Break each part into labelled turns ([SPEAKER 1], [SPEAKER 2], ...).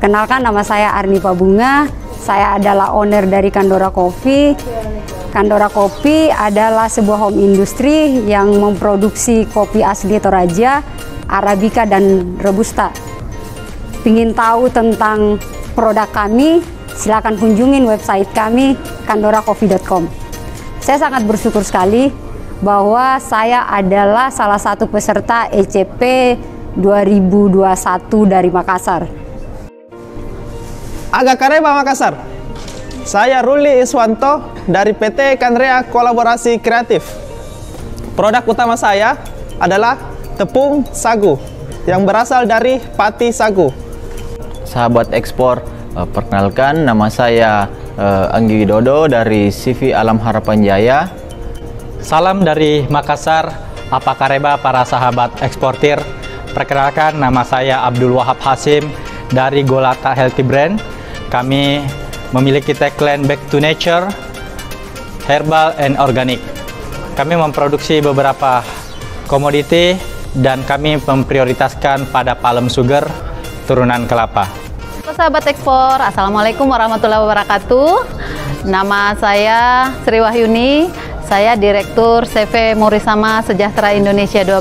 [SPEAKER 1] Perkenalkan, nama saya Arnifa Bunga. Saya adalah owner dari Kandora Coffee. Kandora Coffee adalah sebuah home industry yang memproduksi kopi asli Toraja, Arabica, dan Robusta. Pingin tahu tentang produk kami, silakan kunjungin website kami, kandoracoffee.com. Saya sangat bersyukur sekali bahwa saya adalah salah satu peserta ECP 2021 dari Makassar.
[SPEAKER 2] Aga Kareba Makassar. Saya Ruli Iswanto dari PT Kanrea Kolaborasi Kreatif. Produk utama saya adalah tepung sagu yang berasal dari pati sagu.
[SPEAKER 3] Sahabat ekspor, perkenalkan nama saya Anggi Widodo dari CV Alam Harapan Jaya.
[SPEAKER 4] Salam dari Makassar, apa kareba para sahabat eksportir. Perkenalkan nama saya Abdul Wahab Hasim dari Golata Healthy Brand. Kami memiliki tagline Back to Nature, Herbal and Organic. Kami memproduksi beberapa komoditi dan kami memprioritaskan pada palm sugar turunan kelapa.
[SPEAKER 5] Sahabat ekspor, Assalamualaikum warahmatullahi wabarakatuh. Nama saya Sri Wahyuni, saya Direktur CV Morisama Sejahtera Indonesia 12.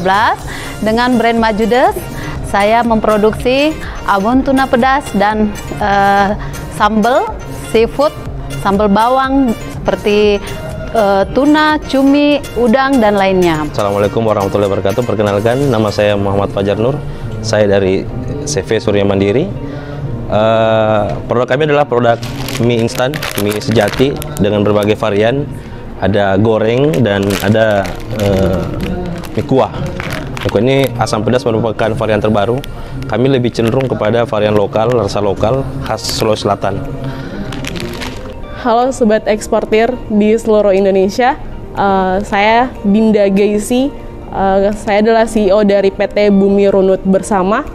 [SPEAKER 5] Dengan brand Majudes, saya memproduksi abon tuna pedas dan sambal seafood, sambal bawang seperti tuna, cumi, udang, dan lainnya.
[SPEAKER 6] Assalamualaikum warahmatullahi wabarakatuh. Perkenalkan, nama saya Muhammad Fajar Nur. Saya dari CV Surya Mandiri. Produk kami adalah produk mie instan, mie sejati dengan berbagai varian. Ada goreng dan ada mie kuah. Mie kuah ini asam pedas merupakan varian terbaru. Kami lebih cenderung kepada varian lokal, rasa lokal khas Sulawesi Selatan.
[SPEAKER 7] Halo Sobat Eksportir di seluruh Indonesia. Saya Dinda Gaisi. Saya adalah CEO dari PT Bumi Runut Bersama.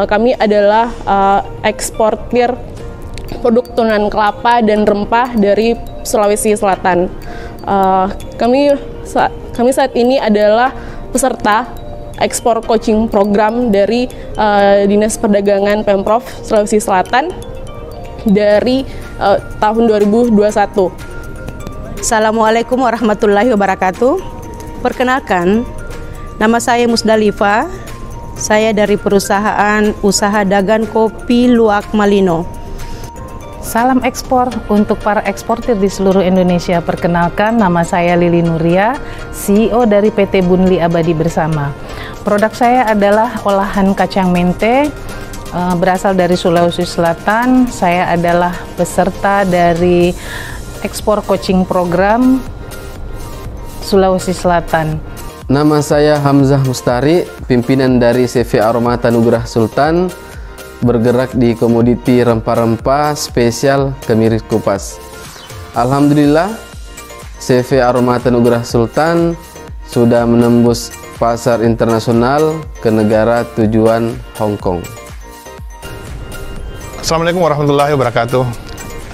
[SPEAKER 7] Kami adalah eksportir produk tunan kelapa dan rempah dari Sulawesi Selatan. Kami saat ini adalah peserta ekspor coaching program dari Dinas Perdagangan Pemprov Sulawesi Selatan dari tahun 2021.
[SPEAKER 8] Assalamualaikum warahmatullahi wabarakatuh. Perkenalkan, nama saya Musdalifa. Saya dari perusahaan usaha dagang kopi Luwak Malino.
[SPEAKER 9] Salam ekspor untuk para eksportir di seluruh Indonesia. Perkenalkan, nama saya Lili Nuria, CEO dari PT Bunli Abadi Bersama. Produk saya adalah olahan kacang mente, berasal dari Sulawesi Selatan. Saya adalah peserta dari ekspor coaching program Sulawesi Selatan.
[SPEAKER 10] Nama saya Hamzah Mustari, pimpinan dari CV Aromata Nugrah Sultan, bergerak di komoditi rempah-rempah spesial kemiri kupas. Alhamdulillah, CV Aromata Nugrah Sultan sudah menembus pasar internasional ke negara tujuan Hong Kong.
[SPEAKER 11] Assalamualaikum warahmatullahi wabarakatuh.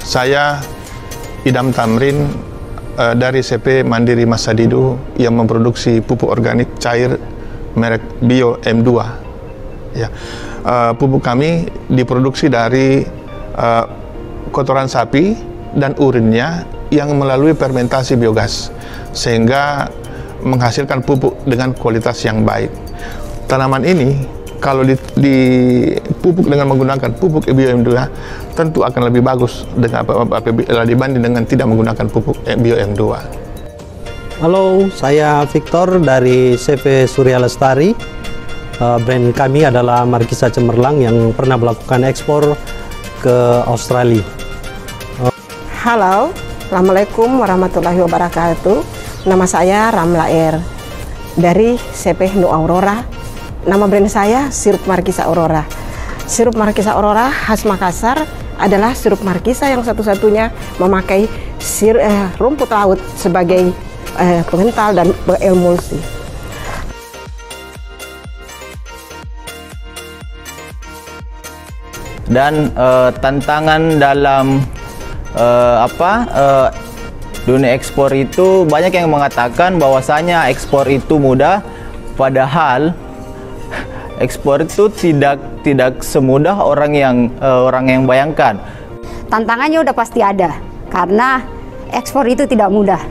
[SPEAKER 11] Saya Idam Tamrin dari CP Mandiri Masadidu yang memproduksi pupuk organik cair merek Bio M2. Ya. Pupuk kami diproduksi dari kotoran sapi dan urinnya yang melalui fermentasi biogas sehingga menghasilkan pupuk dengan kualitas yang baik. Tanaman ini kalau dipupuk dengan menggunakan pupuk Bio M2 tentu akan lebih bagus apabila dibanding dengan tidak menggunakan pupuk Bio M2.
[SPEAKER 12] Halo, saya Victor dari CV Surya Lestari. Brand kami adalah Markisa Cemerlang yang pernah melakukan ekspor ke Australia.
[SPEAKER 13] Halo, Assalamualaikum warahmatullahi wabarakatuh. Nama saya Ramla R dari CP Nu Aurora. Nama brand saya sirup Markisa Aurora. Sirup Markisa Aurora khas Makassar adalah sirup Markisa yang satu-satunya memakai rumput laut sebagai pengental dan emulsi.
[SPEAKER 3] Dan tantangan dalam dunia ekspor itu banyak yang mengatakan bahwasanya ekspor itu mudah, padahal ekspor itu tidak semudah orang yang bayangkan.
[SPEAKER 1] Tantangannya udah pasti ada, karena ekspor itu tidak mudah.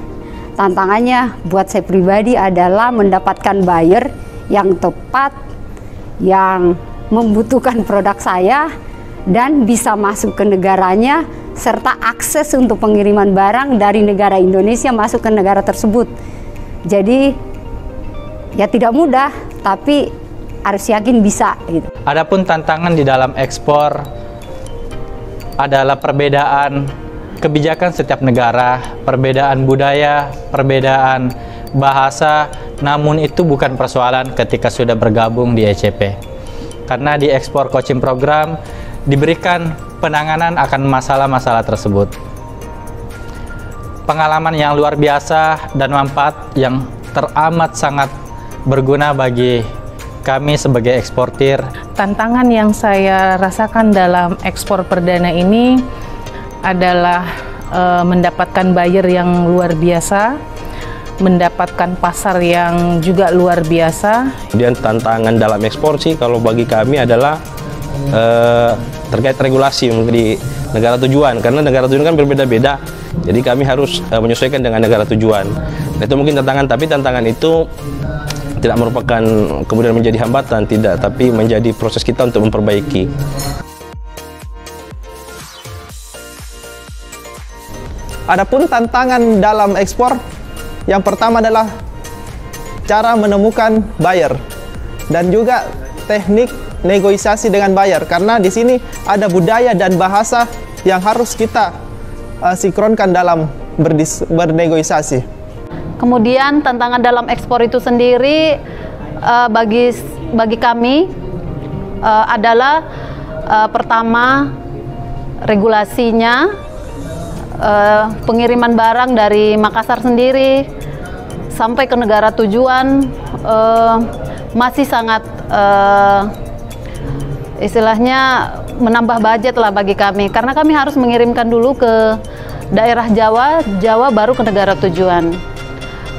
[SPEAKER 1] Tantangannya buat saya pribadi adalah mendapatkan buyer yang tepat, yang membutuhkan produk saya, dan bisa masuk ke negaranya, serta akses untuk pengiriman barang dari negara Indonesia masuk ke negara tersebut. Jadi ya tidak mudah, tapi harus yakin bisa gitu.
[SPEAKER 4] Adapun tantangan di dalam ekspor adalah perbedaan kebijakan setiap negara, perbedaan budaya, perbedaan bahasa, namun itu bukan persoalan ketika sudah bergabung di ECP. Karena di ekspor coaching program diberikan penanganan akan masalah-masalah tersebut. Pengalaman yang luar biasa dan manfaat yang teramat sangat berguna bagi kami sebagai eksportir.
[SPEAKER 9] Tantangan yang saya rasakan dalam ekspor perdana ini adalah mendapatkan buyer yang luar biasa, mendapatkan pasar yang juga luar biasa.
[SPEAKER 6] Kemudian tantangan dalam ekspor sih kalau bagi kami adalah terkait regulasi di negara tujuan, karena negara tujuan kan berbeda-beda, jadi kami harus menyesuaikan dengan negara tujuan. Nah, itu mungkin tantangan, tapi tantangan itu tidak merupakan kemudian menjadi hambatan, tidak, tapi menjadi proses kita untuk memperbaiki.
[SPEAKER 2] Adapun tantangan dalam ekspor, yang pertama adalah cara menemukan buyer dan juga teknik negosiasi dengan buyer, karena di sini ada budaya dan bahasa yang harus kita sinkronkan dalam bernegosiasi.
[SPEAKER 5] Kemudian tantangan dalam ekspor itu sendiri bagi kami adalah pertama regulasinya, pengiriman barang dari Makassar sendiri sampai ke negara tujuan masih sangat istilahnya menambah budget lah bagi kami, karena kami harus mengirimkan dulu ke daerah Jawa baru ke negara tujuan.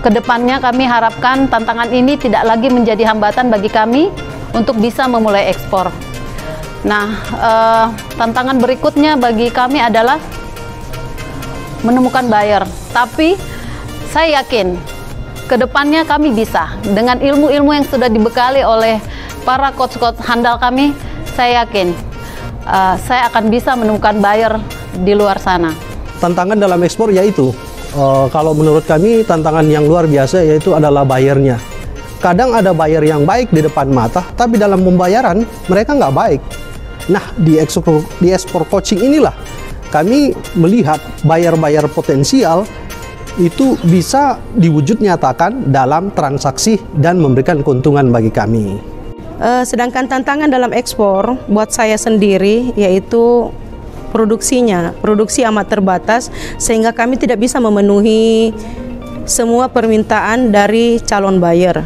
[SPEAKER 5] Kedepannya kami harapkan tantangan ini tidak lagi menjadi hambatan bagi kami untuk bisa memulai ekspor. Nah, tantangan berikutnya bagi kami adalah menemukan buyer. Tapi saya yakin kedepannya kami bisa, dengan ilmu-ilmu yang sudah dibekali oleh para coach-coach handal kami, saya yakin saya akan bisa menemukan buyer di luar sana.
[SPEAKER 12] Tantangan dalam ekspor yaitu, kalau menurut kami tantangan yang luar biasa yaitu adalah bayarnya. Kadang ada buyer yang baik di depan mata, tapi dalam pembayaran mereka nggak baik. Nah, di ekspor coaching inilah kami melihat buyer-buyer potensial itu bisa diwujud nyatakan dalam transaksi dan memberikan keuntungan bagi kami.
[SPEAKER 8] Sedangkan tantangan dalam ekspor buat saya sendiri yaitu produksi amat terbatas, sehingga kami tidak bisa memenuhi semua permintaan dari calon buyer.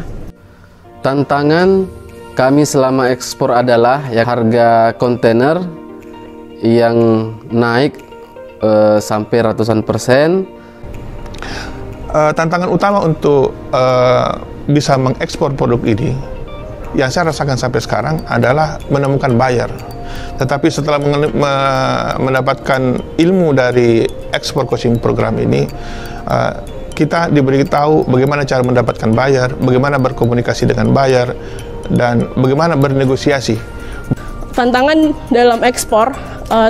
[SPEAKER 10] Tantangan kami selama ekspor adalah harga kontainer yang naik sampai ratusan persen.
[SPEAKER 11] Tantangan utama untuk bisa mengekspor produk ini yang saya rasakan sampai sekarang adalah menemukan buyer. Tetapi setelah mendapatkan ilmu dari ekspor coaching program ini, kita diberitahu bagaimana cara mendapatkan buyer, bagaimana berkomunikasi dengan buyer, dan bagaimana bernegosiasi.
[SPEAKER 7] Tantangan dalam ekspor,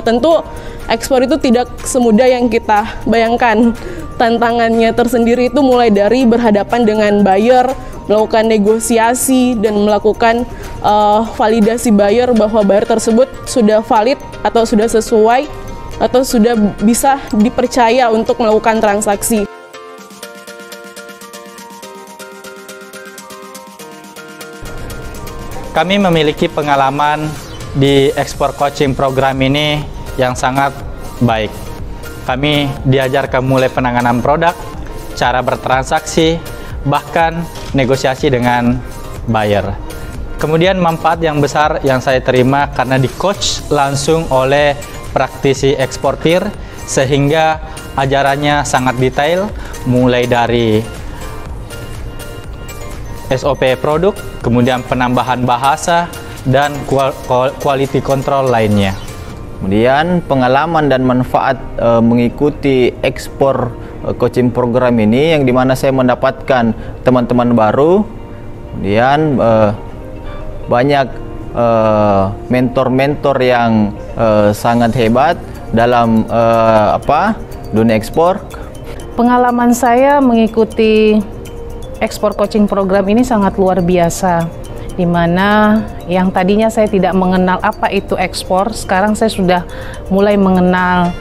[SPEAKER 7] tentu ekspor itu tidak semudah yang kita bayangkan. Tantangannya tersendiri itu mulai dari berhadapan dengan buyer, melakukan negosiasi dan melakukan validasi buyer bahwa buyer tersebut sudah valid atau sudah sesuai atau sudah bisa dipercaya untuk melakukan transaksi.
[SPEAKER 4] Kami memiliki pengalaman di ekspor coaching program ini yang sangat baik. Kami diajarkan mulai penanganan produk, cara bertransaksi, bahkan negosiasi dengan buyer. Kemudian manfaat yang besar yang saya terima karena di coach langsung oleh praktisi eksportir, sehingga ajarannya sangat detail, mulai dari SOP produk, kemudian penambahan bahasa, dan quality control lainnya.
[SPEAKER 3] Kemudian pengalaman dan manfaat mengikuti ekspor coaching program ini, yang dimana saya mendapatkan teman-teman baru, kemudian banyak mentor-mentor yang sangat hebat dalam dunia ekspor.
[SPEAKER 9] Pengalaman saya mengikuti ekspor coaching program ini sangat luar biasa, di mana yang tadinya saya tidak mengenal apa itu ekspor, sekarang saya sudah mulai mengenal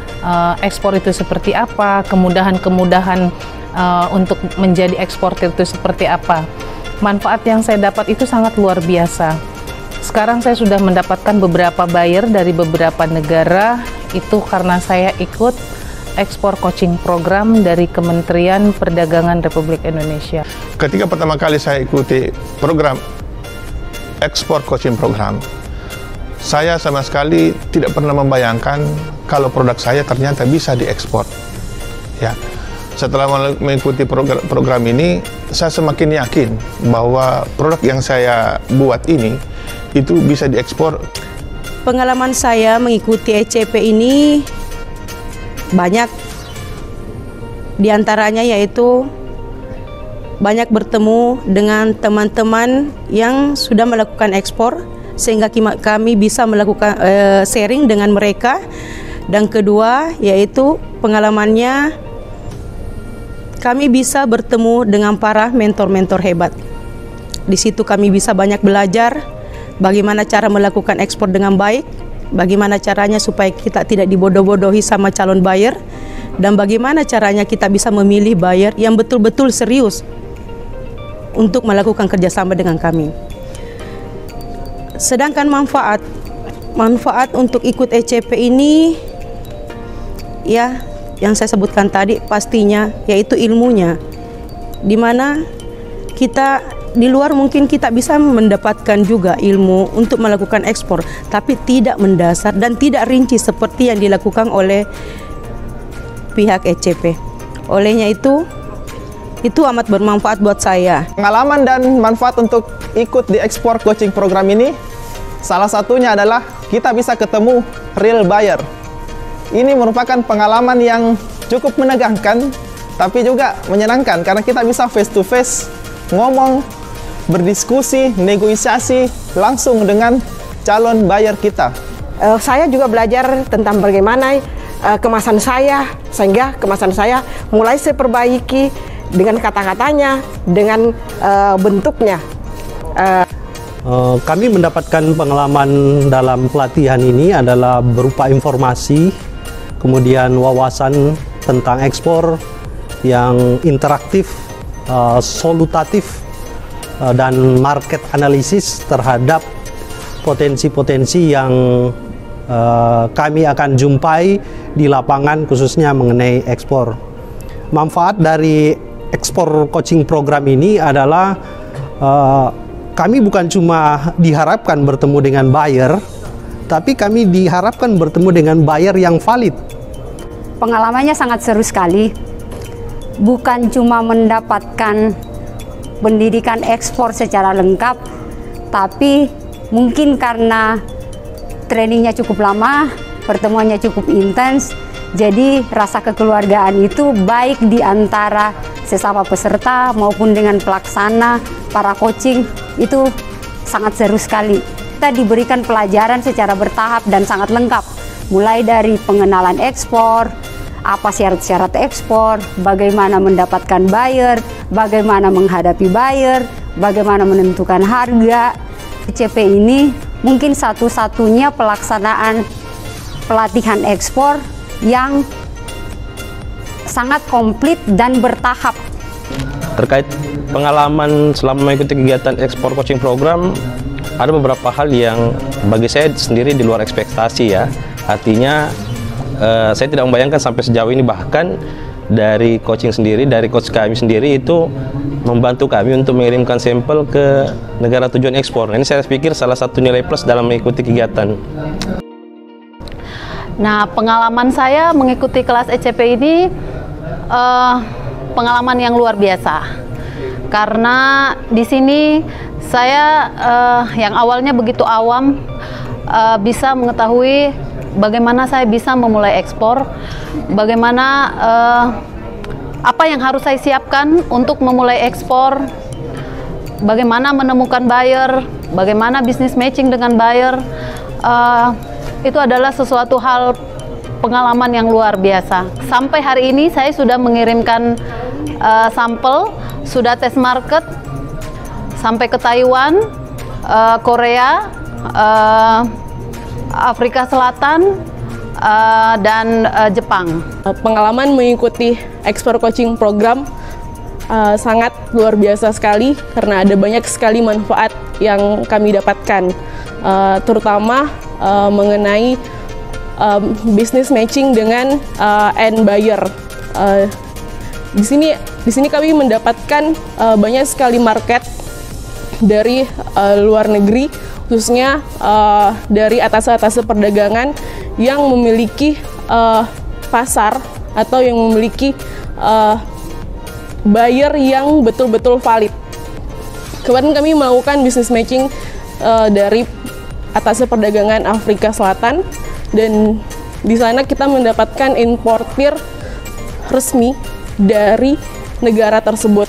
[SPEAKER 9] ekspor itu seperti apa, kemudahan-kemudahan untuk menjadi eksportir itu seperti apa. Manfaat yang saya dapat itu sangat luar biasa. Sekarang saya sudah mendapatkan beberapa buyer dari beberapa negara, itu karena saya ikut ekspor coaching program dari Kementerian Perdagangan Republik Indonesia.
[SPEAKER 11] Ketika pertama kali saya ikuti program ekspor coaching program, saya sama sekali tidak pernah membayangkan kalau produk saya ternyata bisa diekspor. Ya, setelah mengikuti program ini, saya semakin yakin bahwa produk yang saya buat ini itu bisa diekspor.
[SPEAKER 8] Pengalaman saya mengikuti ECP ini banyak, diantaranya yaitu banyak bertemu dengan teman-teman yang sudah melakukan ekspor, sehingga kami bisa melakukan sharing dengan mereka. Dan kedua yaitu pengalamannya kami bisa bertemu dengan para mentor-mentor hebat. Di situ kami bisa banyak belajar bagaimana cara melakukan ekspor dengan baik, bagaimana caranya supaya kita tidak dibodoh-bodohi sama calon buyer, dan bagaimana caranya kita bisa memilih buyer yang betul-betul serius untuk melakukan kerjasama dengan kami. Sedangkan manfaat untuk ikut ECP ini, ya yang saya sebutkan tadi pastinya yaitu ilmunya, dimana kita di luar mungkin kita bisa mendapatkan juga ilmu untuk melakukan ekspor, tapi tidak mendasar dan tidak rinci seperti yang dilakukan oleh pihak ECP. Olehnya itu amat bermanfaat buat saya.
[SPEAKER 2] Pengalaman dan manfaat untuk ikut di ekspor coaching program ini, salah satunya adalah kita bisa ketemu real buyer. Ini merupakan pengalaman yang cukup menegangkan, tapi juga menyenangkan karena kita bisa face to face, ngomong, berdiskusi, negosiasi langsung dengan calon buyer kita.
[SPEAKER 13] Saya juga belajar tentang bagaimana kemasan saya, sehingga kemasan saya mulai saya perbaiki dengan kata-katanya, dengan bentuknya.
[SPEAKER 12] Kami mendapatkan pengalaman dalam pelatihan ini adalah berupa informasi, kemudian wawasan tentang ekspor yang interaktif, solutatif, dan market analisis terhadap potensi-potensi yang kami akan jumpai di lapangan, khususnya mengenai ekspor. Manfaat dari ekspor coaching program ini adalah kami bukan cuma diharapkan bertemu dengan buyer, tapi kami diharapkan bertemu dengan buyer yang valid.
[SPEAKER 1] Pengalamannya sangat seru sekali. Bukan cuma mendapatkan pendidikan ekspor secara lengkap, tapi mungkin karena trainingnya cukup lama, pertemuannya cukup intens, jadi rasa kekeluargaan itu baik di antara sesama peserta maupun dengan pelaksana, para coaching, itu sangat seru sekali. Kita diberikan pelajaran secara bertahap dan sangat lengkap, mulai dari pengenalan ekspor, apa syarat-syarat ekspor, bagaimana mendapatkan buyer, bagaimana menghadapi buyer, bagaimana menentukan harga. ECP ini mungkin satu-satunya pelaksanaan pelatihan ekspor yang sangat komplit dan bertahap.
[SPEAKER 6] Terkait pengalaman selama mengikuti kegiatan ekspor coaching program, ada beberapa hal yang bagi saya sendiri di luar ekspektasi ya. Artinya saya tidak membayangkan sampai sejauh ini, bahkan dari coaching sendiri, dari coach kami sendiri itu membantu kami untuk mengirimkan sampel ke negara tujuan ekspor. Ini saya pikir salah satu nilai plus dalam mengikuti kegiatan.
[SPEAKER 5] Nah, pengalaman saya mengikuti kelas ECP ini pengalaman yang luar biasa. Karena di sini Saya yang awalnya begitu awam bisa mengetahui bagaimana saya bisa memulai ekspor, bagaimana apa yang harus saya siapkan untuk memulai ekspor, bagaimana menemukan buyer, bagaimana bisnis matching dengan buyer. Itu adalah sesuatu hal pengalaman yang luar biasa. Sampai hari ini saya sudah mengirimkan sampel, sudah tes market sampai ke Taiwan, Korea, Afrika Selatan, dan Jepang.
[SPEAKER 7] Pengalaman mengikuti ekspor coaching program sangat luar biasa sekali karena ada banyak sekali manfaat yang kami dapatkan, terutama mengenai business matching dengan end buyer. Di sini kami mendapatkan banyak sekali market dari luar negeri, khususnya dari atas-atas perdagangan yang memiliki pasar atau yang memiliki buyer yang betul-betul valid. Kemarin kami melakukan business matching dari atas perdagangan Afrika Selatan, dan di sana kita mendapatkan importir resmi dari negara tersebut.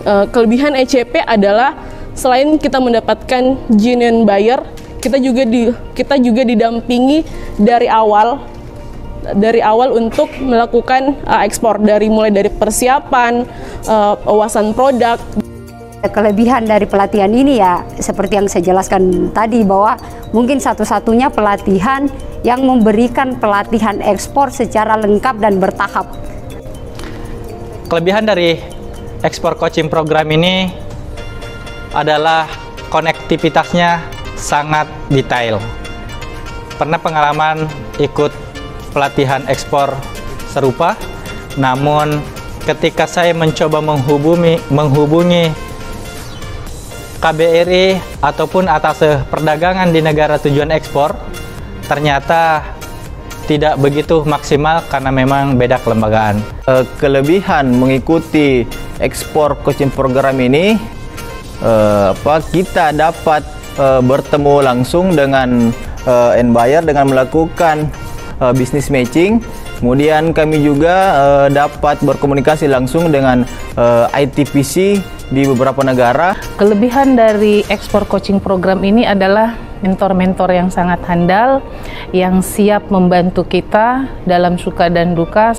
[SPEAKER 7] Kelebihan ECP adalah selain kita mendapatkan genuine buyer, kita juga didampingi dari awal untuk melakukan ekspor, mulai dari persiapan, wawasan produk.
[SPEAKER 1] Kelebihan dari pelatihan ini ya seperti yang saya jelaskan tadi, bahwa mungkin satu-satunya pelatihan yang memberikan pelatihan ekspor secara lengkap dan bertahap.
[SPEAKER 4] Kelebihan dari ekspor coaching program ini adalah konektivitasnya sangat detail. Pernah pengalaman ikut pelatihan ekspor serupa, namun ketika saya mencoba menghubungi KBRI ataupun atas perdagangan di negara tujuan ekspor, ternyata tidak begitu maksimal karena memang beda kelembagaan.
[SPEAKER 3] Kelebihan mengikuti ekspor coaching program ini, kita dapat bertemu langsung dengan end buyer dengan melakukan business matching. Kemudian kami juga dapat berkomunikasi langsung dengan ITPC di beberapa negara.
[SPEAKER 9] Kelebihan dari ekspor coaching program ini adalah mentor-mentor yang sangat handal, yang siap membantu kita dalam suka dan duka.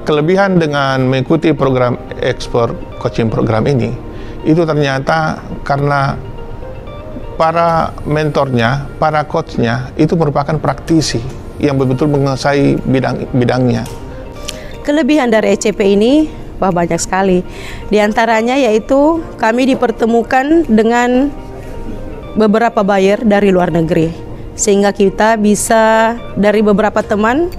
[SPEAKER 11] Kelebihan dengan mengikuti program ekspor coaching program ini, itu ternyata karena para mentornya, para coachnya itu merupakan praktisi yang betul-betul menguasai bidangnya.
[SPEAKER 8] Kelebihan dari ECP ini banyak sekali. Di antaranya yaitu kami dipertemukan dengan beberapa buyer dari luar negeri, sehingga kita bisa dari beberapa teman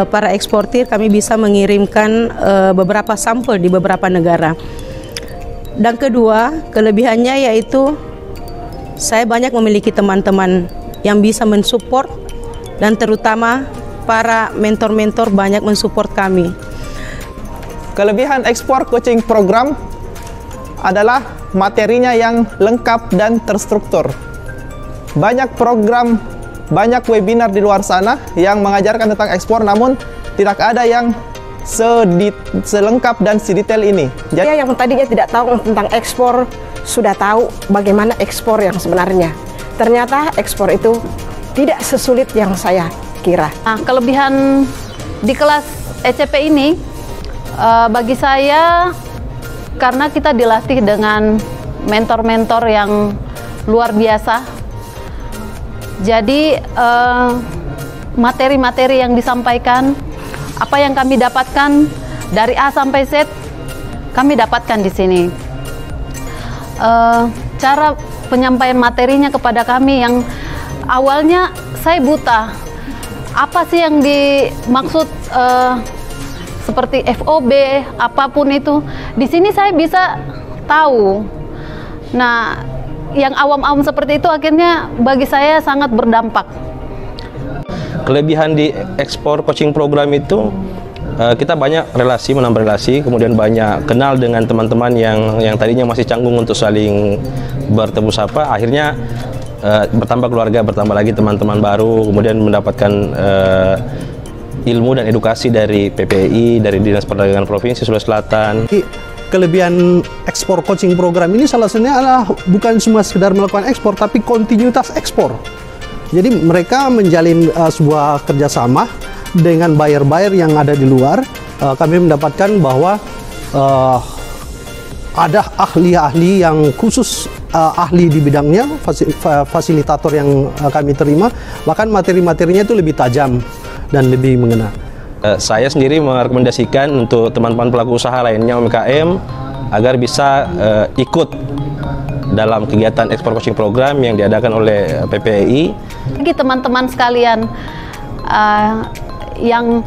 [SPEAKER 8] para eksportir, kami bisa mengirimkan beberapa sampel di beberapa negara. Dan kedua, kelebihannya yaitu saya banyak memiliki teman-teman yang bisa mensupport, dan terutama para mentor-mentor banyak mensupport kami.
[SPEAKER 2] Kelebihan ekspor coaching program adalah materinya yang lengkap dan terstruktur. Banyak program, banyak webinar di luar sana yang mengajarkan tentang ekspor, namun tidak ada yang selengkap dan sedetail ini.
[SPEAKER 13] Jadi yang tadinya tidak tahu tentang ekspor sudah tahu bagaimana ekspor yang sebenarnya. Ternyata ekspor itu tidak sesulit yang saya kira.
[SPEAKER 5] Nah, kelebihan di kelas ECP ini bagi saya, karena kita dilatih dengan mentor-mentor yang luar biasa. Jadi materi-materi yang disampaikan, apa yang kami dapatkan dari A sampai Z, kami dapatkan di sini. Cara penyampaian materinya kepada kami yang awalnya saya buta, apa sih yang dimaksud seperti FOB, apapun itu, di sini saya bisa tahu. Nah, yang awam-awam seperti itu akhirnya bagi saya sangat berdampak.
[SPEAKER 6] Kelebihan di ekspor coaching program itu kita banyak menambah relasi, kemudian banyak kenal dengan teman-teman yang tadinya masih canggung untuk saling bertemu sapa. Akhirnya bertambah keluarga, bertambah lagi teman-teman baru, kemudian mendapatkan ilmu dan edukasi dari PPI, dari Dinas Perdagangan Provinsi Sulawesi Selatan.
[SPEAKER 12] Kelebihan ekspor coaching program ini salah satunya adalah bukan cuma sekedar melakukan ekspor, tapi kontinuitas ekspor. Jadi mereka menjalin sebuah kerjasama dengan buyer-buyer yang ada di luar. Kami mendapatkan bahwa ada ahli-ahli yang khusus ahli di bidangnya, fasilitator yang kami terima, bahkan materi-materinya itu lebih tajam dan lebih mengena.
[SPEAKER 6] Saya sendiri merekomendasikan untuk teman-teman pelaku usaha lainnya UMKM agar bisa ikut dalam kegiatan ekspor coaching program yang diadakan oleh PPI.
[SPEAKER 5] Bagi teman-teman sekalian yang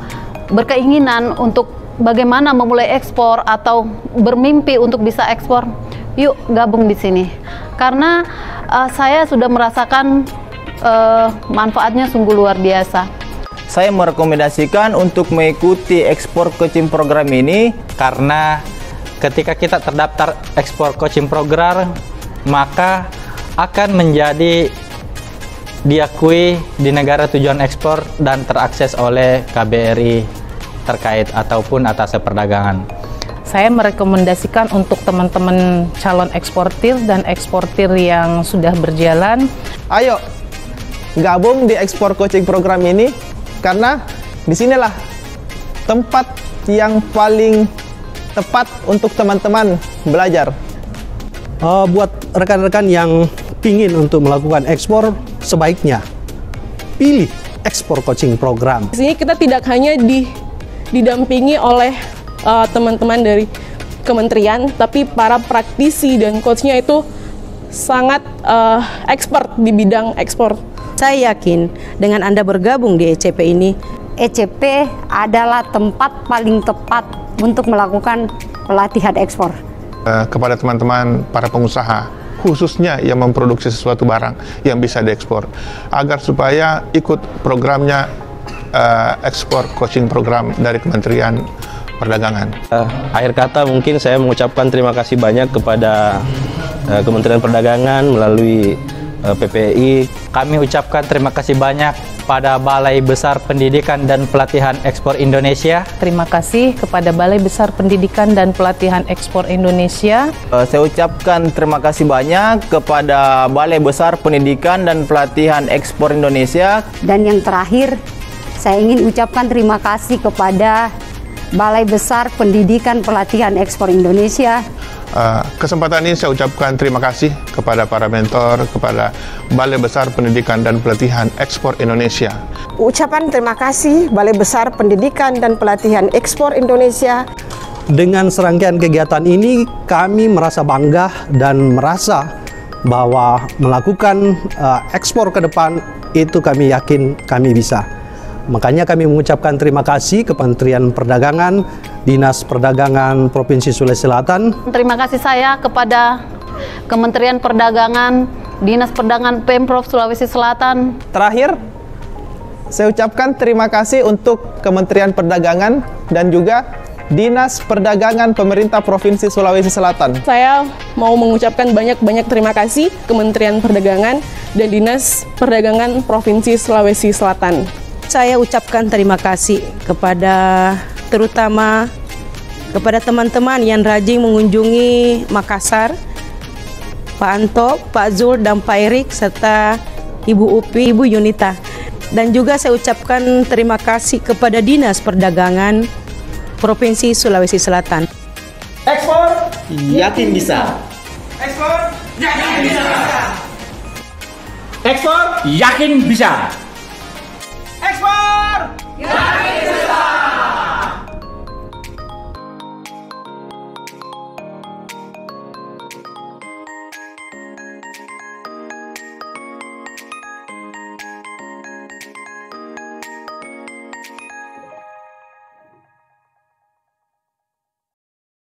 [SPEAKER 5] berkeinginan untuk bagaimana memulai ekspor atau bermimpi untuk bisa ekspor, yuk gabung di sini. Karena saya sudah merasakan manfaatnya sungguh luar biasa.
[SPEAKER 3] Saya merekomendasikan untuk mengikuti ekspor coaching program ini
[SPEAKER 4] karena ketika kita terdaftar ekspor coaching program, maka akan menjadi diakui di negara tujuan ekspor dan terakses oleh KBRI terkait ataupun atas perdagangan.
[SPEAKER 9] Saya merekomendasikan untuk teman-teman calon eksportir dan eksportir yang sudah berjalan.
[SPEAKER 2] Ayo gabung di ekspor coaching program ini karena disinilah tempat yang paling tepat untuk teman-teman belajar.
[SPEAKER 12] Buat rekan-rekan yang ingin untuk melakukan ekspor, sebaiknya pilih ekspor coaching program.
[SPEAKER 7] Di sini kita tidak hanya didampingi oleh teman-teman dari kementerian, tapi para praktisi dan coachnya itu sangat expert di bidang ekspor.
[SPEAKER 8] Saya yakin dengan Anda bergabung di ECP ini,
[SPEAKER 1] ECP adalah tempat paling tepat untuk melakukan pelatihan ekspor.
[SPEAKER 11] Kepada teman-teman para pengusaha, khususnya yang memproduksi sesuatu barang yang bisa diekspor, agar supaya ikut programnya ekspor coaching program dari Kementerian Perdagangan.
[SPEAKER 6] Akhir kata mungkin saya mengucapkan terima kasih banyak kepada Kementerian Perdagangan melalui PPI.
[SPEAKER 4] Kami ucapkan terima kasih banyak pada Balai Besar Pendidikan dan Pelatihan Ekspor Indonesia.
[SPEAKER 9] Terima kasih kepada Balai Besar Pendidikan dan Pelatihan Ekspor Indonesia.
[SPEAKER 3] Saya ucapkan terima kasih banyak kepada Balai Besar Pendidikan dan Pelatihan Ekspor Indonesia.
[SPEAKER 1] Dan yang terakhir, saya ingin ucapkan terima kasih kepada Balai Besar Pendidikan Pelatihan Ekspor Indonesia.
[SPEAKER 11] Kesempatan ini saya ucapkan terima kasih kepada para mentor, kepada Balai Besar Pendidikan dan Pelatihan Ekspor Indonesia.
[SPEAKER 13] Ucapan terima kasih Balai Besar Pendidikan dan Pelatihan Ekspor Indonesia.
[SPEAKER 12] Dengan serangkaian kegiatan ini, kami merasa bangga dan merasa bahwa melakukan ekspor ke depan itu kami yakin kami bisa. Makanya kami mengucapkan terima kasih ke Kementerian Perdagangan, Dinas Perdagangan Provinsi Sulawesi Selatan.
[SPEAKER 5] Terima kasih saya kepada Kementerian Perdagangan, Dinas Perdagangan Pemprov Sulawesi Selatan.
[SPEAKER 2] Terakhir, saya ucapkan terima kasih untuk Kementerian Perdagangan dan juga Dinas Perdagangan Pemerintah Provinsi Sulawesi Selatan.
[SPEAKER 7] Saya mau mengucapkan banyak-banyak terima kasih Kementerian Perdagangan dan Dinas Perdagangan Provinsi Sulawesi Selatan.
[SPEAKER 8] Saya ucapkan terima kasih terutama kepada teman-teman yang rajin mengunjungi Makassar, Pak Anto, Pak Zul, dan Pak Erik, serta Ibu Upi, Ibu Yunita. Dan juga saya ucapkan terima kasih kepada Dinas Perdagangan Provinsi Sulawesi Selatan.
[SPEAKER 14] Ekspor yakin bisa. Ekspor yakin bisa. Ekspor yakin bisa. Ekspor